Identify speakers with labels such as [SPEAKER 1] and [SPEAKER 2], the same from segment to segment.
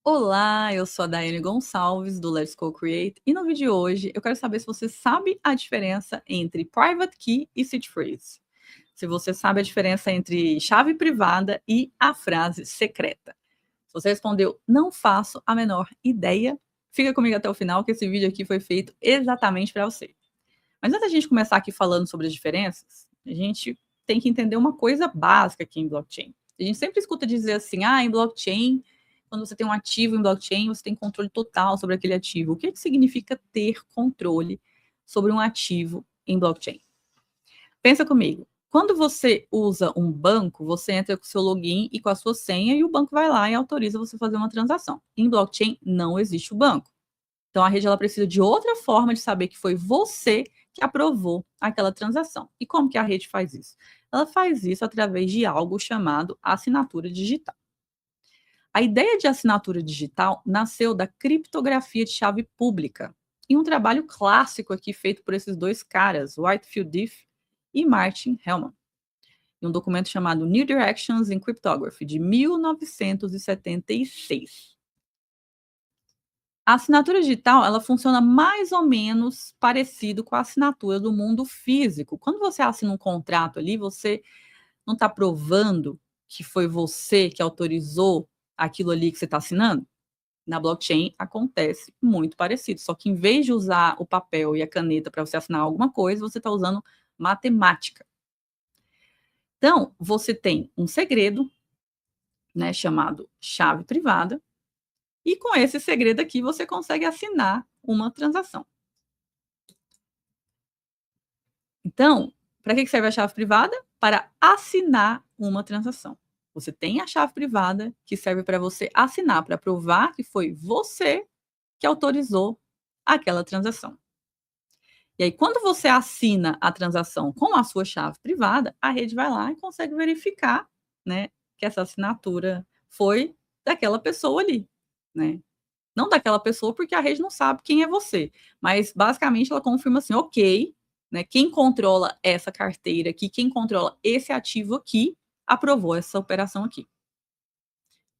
[SPEAKER 1] Olá, eu sou a Daiane Gonçalves do Let's Go Create e no vídeo de hoje eu quero saber se você sabe a diferença entre Private Key e Seed Phrase. Se você sabe a diferença entre chave privada e a frase secreta. Se você respondeu não faço a menor ideia, fica comigo até o final que esse vídeo aqui foi feito exatamente para você. Mas antes da gente começar aqui falando sobre as diferenças, a gente tem que entender uma coisa básica aqui em blockchain. A gente sempre escuta dizer assim, em blockchain, quando você tem um ativo em blockchain, você tem controle total sobre aquele ativo. O que significa ter controle sobre um ativo em blockchain? Pensa comigo. Quando você usa um banco, você entra com o seu login e com a sua senha e o banco vai lá e autoriza você fazer uma transação. Em blockchain não existe o banco. Então a rede ela precisa de outra forma de saber que foi você que aprovou aquela transação. E como que a rede faz isso? Ela faz isso através de algo chamado assinatura digital. A ideia de assinatura digital nasceu da criptografia de chave pública, em um trabalho clássico aqui feito por esses dois caras, Whitefield Diffie e Martin Hellman, em um documento chamado New Directions in Cryptography, de 1976. A assinatura digital, ela funciona mais ou menos parecido com a assinatura do mundo físico. Quando você assina um contrato ali, você não está provando que foi você que autorizou aquilo ali que você está assinando? Na blockchain acontece muito parecido, só que em vez de usar o papel e a caneta para você assinar alguma coisa, você está usando matemática. Então, você tem um segredo, né, chamado chave privada, e com esse segredo aqui você consegue assinar uma transação. Então, para que serve a chave privada? Para assinar uma transação. Você tem a chave privada que serve para você assinar, para provar que foi você que autorizou aquela transação. E aí, quando você assina a transação com a sua chave privada, a rede vai lá e consegue verificar, né, que essa assinatura foi daquela pessoa ali, né? Não daquela pessoa, porque a rede não sabe quem é você, mas basicamente ela confirma assim, ok, né? Quem controla essa carteira aqui, quem controla esse ativo aqui, aprovou essa operação aqui.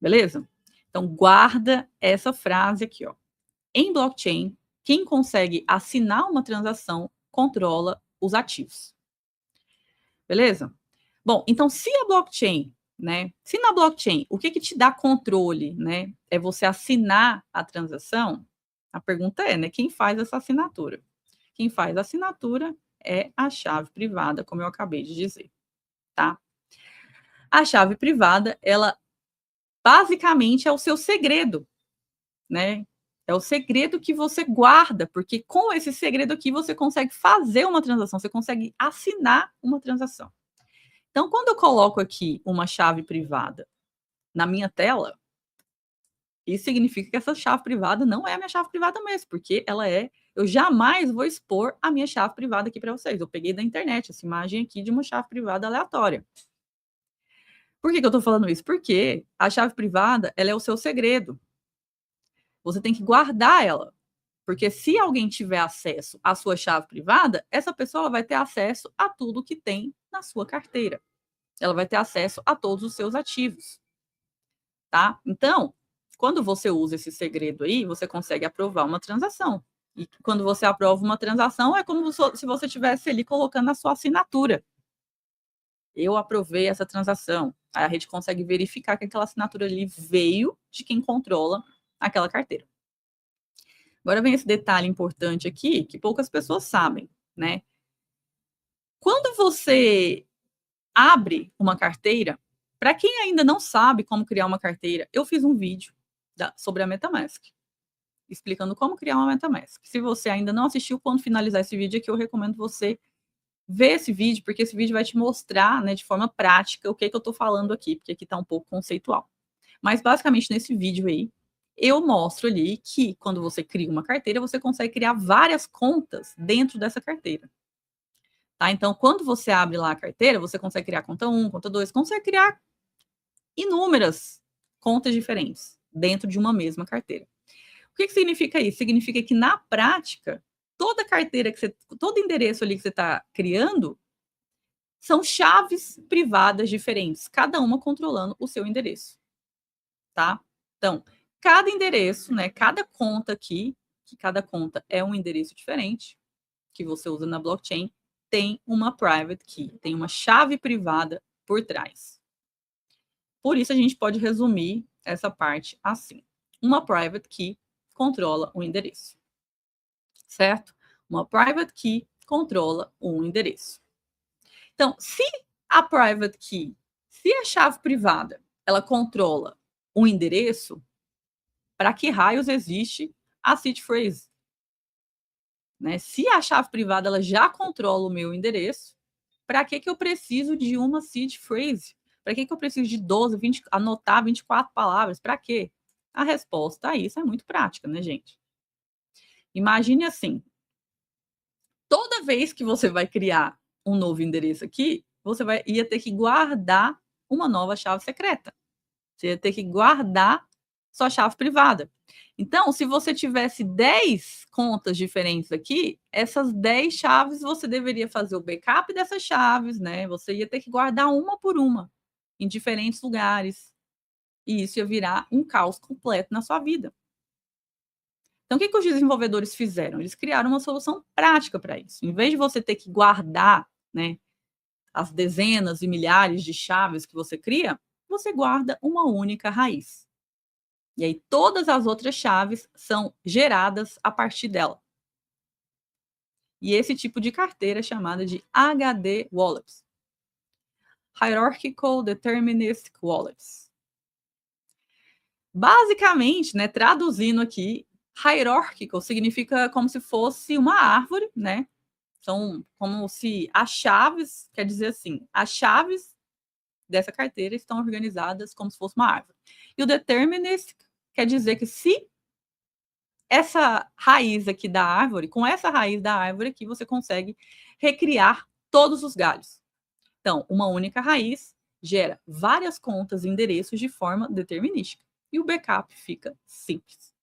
[SPEAKER 1] Beleza? Então guarda essa frase aqui, ó. Em blockchain, quem consegue assinar uma transação controla os ativos. Beleza? Bom, então se a blockchain, né? Se na blockchain o que te dá controle, né? É você assinar a transação, a pergunta é, né? Quem faz essa assinatura? Quem faz a assinatura é a chave privada, como eu acabei de dizer, tá? A chave privada, ela basicamente é o seu segredo, né? É o segredo que você guarda, porque com esse segredo aqui você consegue fazer uma transação, você consegue assinar uma transação. Então, quando eu coloco aqui uma chave privada na minha tela, isso significa que essa chave privada não é a minha chave privada mesmo, porque ela é. Eu jamais vou expor a minha chave privada aqui para vocês. Eu peguei da internet essa imagem aqui de uma chave privada aleatória. Por que eu estou falando isso? Porque a chave privada, ela é o seu segredo. Você tem que guardar ela. Porque se alguém tiver acesso à sua chave privada, essa pessoa vai ter acesso a tudo que tem na sua carteira. Ela vai ter acesso a todos os seus ativos. Tá? Então, quando você usa esse segredo aí, você consegue aprovar uma transação. E quando você aprova uma transação, é como se você estivesse ali colocando a sua assinatura. Eu aprovei essa transação. Aí a rede consegue verificar que aquela assinatura ali veio de quem controla aquela carteira. Agora vem esse detalhe importante aqui, que poucas pessoas sabem, né? Quando você abre uma carteira, para quem ainda não sabe como criar uma carteira, eu fiz um vídeo sobre a MetaMask, explicando como criar uma MetaMask. Se você ainda não assistiu, quando finalizar esse vídeo aqui, eu recomendo você ver esse vídeo, porque esse vídeo vai te mostrar, né, de forma prática, o que eu estou falando aqui, porque aqui está um pouco conceitual. Mas, basicamente, nesse vídeo aí, eu mostro ali que, quando você cria uma carteira, você consegue criar várias contas dentro dessa carteira. Tá? Então, quando você abre lá a carteira, você consegue criar conta 1, conta 2, consegue criar inúmeras contas diferentes dentro de uma mesma carteira. O que significa isso? Significa que, na prática, toda carteira que você, todo endereço ali que você está criando, são chaves privadas diferentes, cada uma controlando o seu endereço, tá? Então, cada endereço, né, cada conta aqui, que cada conta é um endereço diferente, que você usa na blockchain, tem uma private key, tem uma chave privada por trás. Por isso a gente pode resumir essa parte assim. Uma private key controla o endereço. Certo? Uma private key controla um endereço. Então, se a private key, se a chave privada, ela controla um endereço, para que raios existe a seed phrase? Né? Se a chave privada ela já controla o meu endereço, para que eu preciso de uma seed phrase? Para que eu preciso de 12, 20, anotar 24 palavras? Para quê? A resposta a isso é muito prática, né, gente? Imagine assim: toda vez que você vai criar um novo endereço aqui, você ia ter que guardar uma nova chave secreta. Você ia ter que guardar sua chave privada. Então, se você tivesse 10 contas diferentes aqui, essas 10 chaves você deveria fazer o backup dessas chaves, né? Você ia ter que guardar uma por uma em diferentes lugares. E isso ia virar um caos completo na sua vida. Então, o que os desenvolvedores fizeram? Eles criaram uma solução prática para isso. Em vez de você ter que guardar, né, as dezenas e milhares de chaves que você cria, você guarda uma única raiz. E aí todas as outras chaves são geradas a partir dela. E esse tipo de carteira é chamada de HD Wallets. Hierarchical Deterministic Wallets. Basicamente, né, traduzindo aqui, hierarchical significa como se fosse uma árvore, né? São como se as chaves, quer dizer assim, as chaves dessa carteira estão organizadas como se fosse uma árvore. E o deterministic quer dizer que se essa raiz aqui da árvore, com essa raiz da árvore aqui, você consegue recriar todos os galhos. Então, uma única raiz gera várias contas e endereços de forma determinística. E o backup fica simples.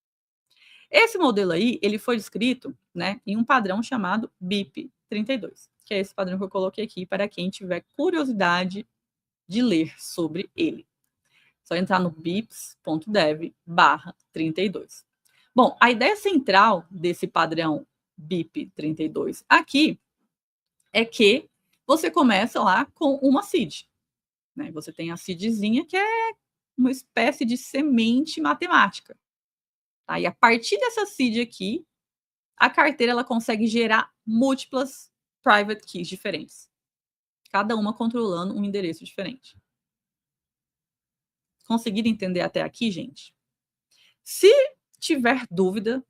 [SPEAKER 1] Esse modelo aí, ele foi descrito, né, em um padrão chamado BIP32, que é esse padrão que eu coloquei aqui para quem tiver curiosidade de ler sobre ele. Só entrar no bips.dev/32. Bom, a ideia central desse padrão BIP32 aqui é que você começa lá com uma seed. Né? Você tem a seedzinha, que é uma espécie de semente matemática. Tá? E a partir dessa seed aqui, a carteira ela consegue gerar múltiplas private keys diferentes. Cada uma controlando um endereço diferente. Conseguiram entender até aqui, gente? Se tiver dúvida,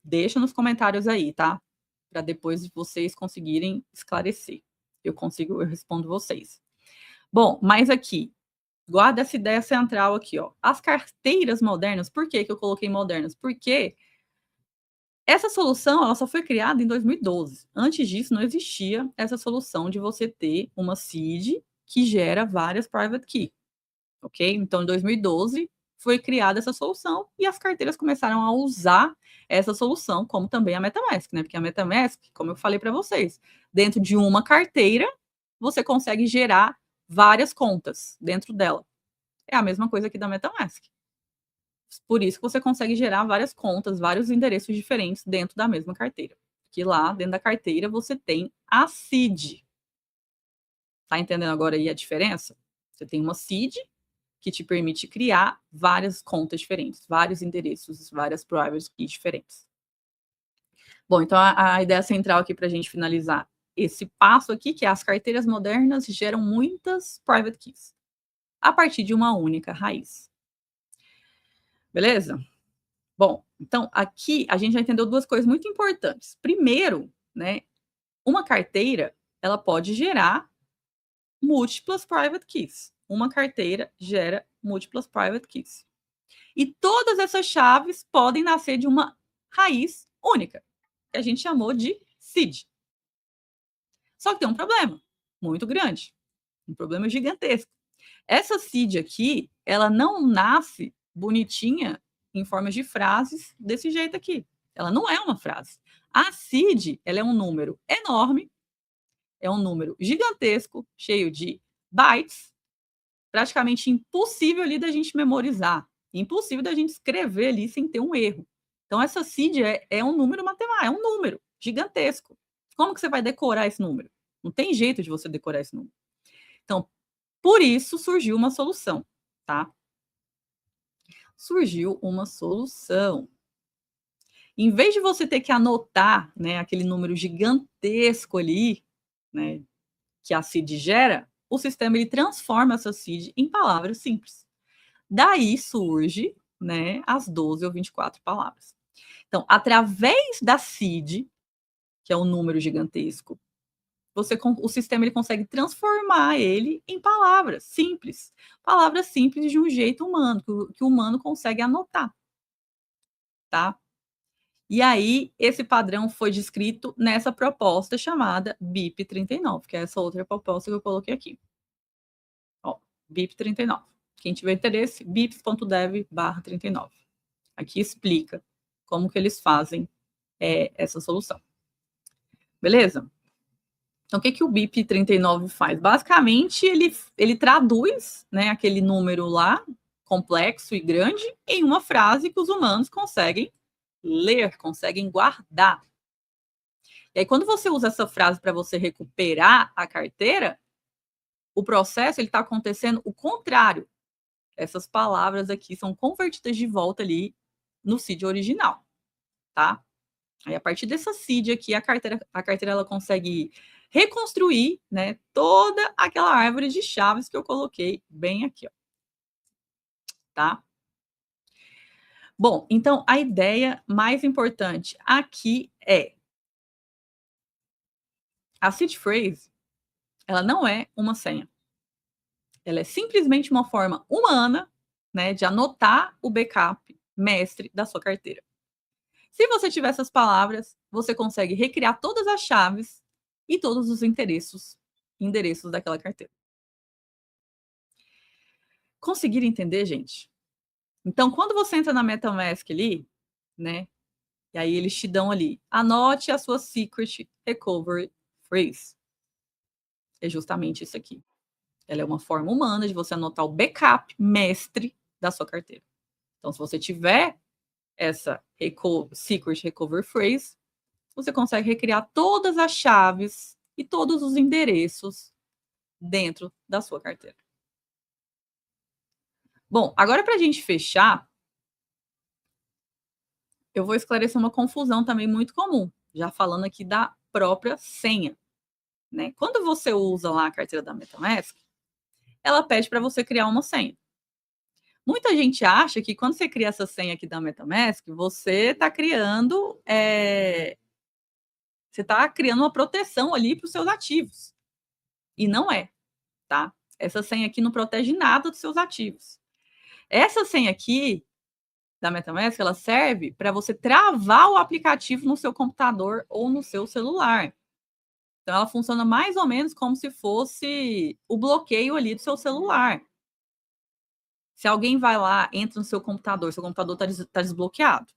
[SPEAKER 1] deixa nos comentários aí, tá? Para depois vocês conseguirem esclarecer. Eu respondo vocês. Bom, mas aqui, guarda essa ideia central aqui, ó. As carteiras modernas, por que eu coloquei modernas? Porque essa solução ela só foi criada em 2012. Antes disso, não existia essa solução de você ter uma seed que gera várias private key. Ok? Então, em 2012, foi criada essa solução e as carteiras começaram a usar essa solução, como também a MetaMask, né? Porque a MetaMask, como eu falei para vocês, dentro de uma carteira, você consegue gerar várias contas dentro dela. É a mesma coisa aqui da MetaMask. Por isso que você consegue gerar várias contas, vários endereços diferentes dentro da mesma carteira. Que lá, dentro da carteira, você tem a seed. Tá entendendo agora aí a diferença? Você tem uma seed que te permite criar várias contas diferentes, vários endereços, várias private keys diferentes. Bom, então a ideia central aqui para a gente finalizar esse passo aqui, que é as carteiras modernas geram muitas private keys a partir de uma única raiz. Beleza? Bom, então aqui a gente já entendeu duas coisas muito importantes. Primeiro, né, uma carteira ela pode gerar múltiplas private keys. Uma carteira gera múltiplas private keys. E todas essas chaves podem nascer de uma raiz única, que a gente chamou de seed. Só que tem um problema muito grande, um problema gigantesco. Essa seed aqui, ela não nasce bonitinha em formas de frases desse jeito aqui. Ela não é uma frase. A seed, ela é um número enorme, é um número gigantesco, cheio de bytes, praticamente impossível ali da gente memorizar. Impossível da gente escrever ali sem ter um erro. Então essa seed é um número matemático, é um número gigantesco. Como que você vai decorar esse número? Não tem jeito de você decorar esse número. Então, por isso surgiu uma solução, tá? Surgiu uma solução. Em vez de você ter que anotar, né, aquele número gigantesco ali, né, que a seed gera, o sistema ele transforma essa seed em palavras simples. Daí surge, né, as 12 ou 24 palavras. Então, através da seed, que é um número gigantesco, o sistema ele consegue transformar ele em palavras simples de um jeito humano, que o humano consegue anotar, tá? E aí, esse padrão foi descrito nessa proposta chamada BIP 39, que é essa outra proposta que eu coloquei aqui. Ó, BIP 39. Quem tiver interesse, bips.dev/39. Aqui explica como que eles fazem essa solução. Beleza? Então, o que o BIP 39 faz? Basicamente, ele traduz, né, aquele número lá, complexo e grande, em uma frase que os humanos conseguem ler, conseguem guardar. E aí, quando você usa essa frase para você recuperar a carteira, o processo está acontecendo o contrário. Essas palavras aqui são convertidas de volta ali no seed original, tá? Aí, a partir dessa seed aqui, a carteira ela consegue reconstruir, né, toda aquela árvore de chaves que eu coloquei bem aqui, ó, tá? Bom, então a ideia mais importante aqui é a seed phrase, ela não é uma senha. Ela é simplesmente uma forma humana, né, de anotar o backup mestre da sua carteira. Se você tiver essas palavras, você consegue recriar todas as chaves e todos os endereços daquela carteira. Conseguiram entender, gente? Então, quando você entra na MetaMask ali, né, e aí eles te dão ali, anote a sua secret recovery phrase. É justamente isso aqui. Ela é uma forma humana de você anotar o backup mestre da sua carteira. Então, se você tiver essa secret recovery phrase, você consegue recriar todas as chaves e todos os endereços dentro da sua carteira. Bom, agora para a gente fechar, eu vou esclarecer uma confusão também muito comum, já falando aqui da própria senha, né? Quando você usa lá a carteira da MetaMask, ela pede para você criar uma senha. Muita gente acha que quando você cria essa senha aqui da MetaMask, você está criando uma proteção ali para os seus ativos. E não é, tá? Essa senha aqui não protege nada dos seus ativos. Essa senha aqui da MetaMask, ela serve para você travar o aplicativo no seu computador ou no seu celular. Então, ela funciona mais ou menos como se fosse o bloqueio ali do seu celular. Se alguém vai lá, entra no seu computador está desbloqueado.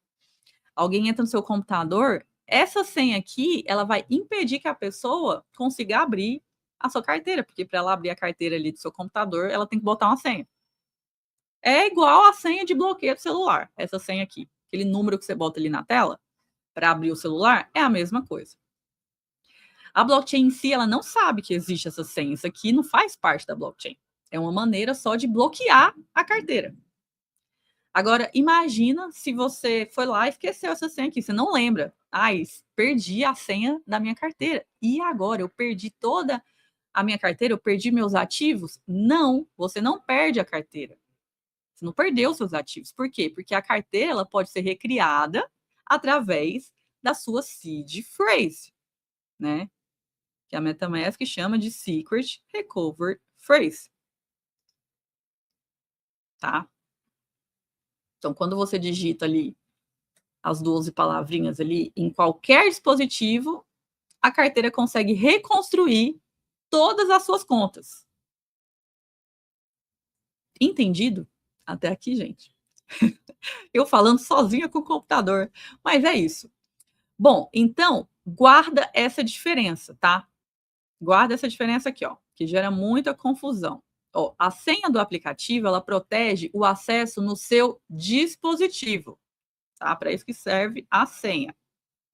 [SPEAKER 1] Alguém entra no seu computador, essa senha aqui, ela vai impedir que a pessoa consiga abrir a sua carteira, porque para ela abrir a carteira ali do seu computador, ela tem que botar uma senha. É igual a senha de bloqueio do celular, essa senha aqui. Aquele número que você bota ali na tela para abrir o celular é a mesma coisa. A blockchain em si, ela não sabe que existe essa senha. Isso aqui não faz parte da blockchain. É uma maneira só de bloquear a carteira. Agora, imagina se você foi lá e esqueceu essa senha aqui. Você não lembra. Perdi a senha da minha carteira. E agora? Eu perdi toda a minha carteira? Eu perdi meus ativos? Não, você não perde a carteira. Você não perdeu seus ativos. Por quê? Porque a carteira ela pode ser recriada através da sua seed phrase, né? Que a MetaMask chama de Secret Recovery Phrase. Tá? Então, quando você digita ali as 12 palavrinhas ali em qualquer dispositivo, a carteira consegue reconstruir todas as suas contas. Entendido? Até aqui, gente. Eu falando sozinha com o computador. Mas é isso. Bom, então, guarda essa diferença, tá? Guarda essa diferença aqui, ó, que gera muita confusão. Ó, a senha do aplicativo, ela protege o acesso no seu dispositivo, tá? Para isso que serve a senha,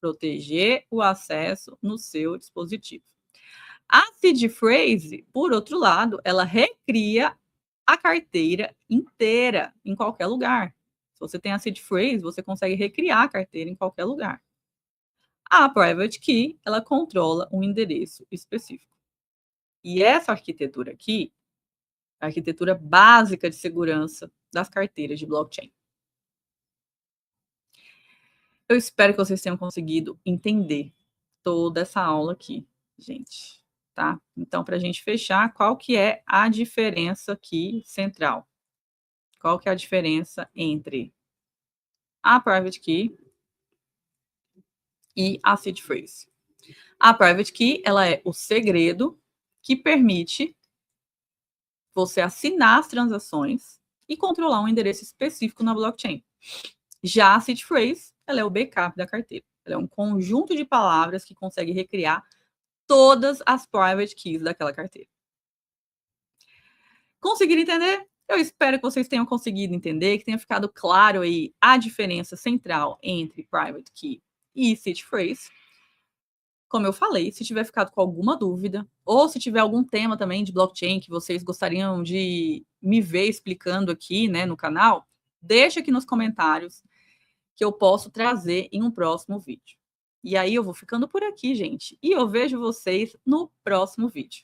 [SPEAKER 1] proteger o acesso no seu dispositivo. A seed phrase, por outro lado, ela recria a carteira inteira em qualquer lugar. Se você tem a seed phrase, você consegue recriar a carteira em qualquer lugar. A private key, ela controla um endereço específico. E essa arquitetura aqui, a arquitetura básica de segurança das carteiras de blockchain. Eu espero que vocês tenham conseguido entender toda essa aula aqui, gente, tá? Então, para a gente fechar, qual que é a diferença aqui central? Qual que é a diferença entre a private key e a seed phrase? A private key, ela é o segredo que permite você assinar as transações e controlar um endereço específico na blockchain. Já a seed phrase, ela é o backup da carteira. Ela é um conjunto de palavras que consegue recriar todas as private keys daquela carteira. Conseguiram entender? Eu espero que vocês tenham conseguido entender, que tenha ficado claro aí a diferença central entre private key e seed phrase. Como eu falei, se tiver ficado com alguma dúvida, ou se tiver algum tema também de blockchain que vocês gostariam de me ver explicando aqui, né, no canal, deixa aqui nos comentários que eu posso trazer em um próximo vídeo. E aí eu vou ficando por aqui, gente, e eu vejo vocês no próximo vídeo.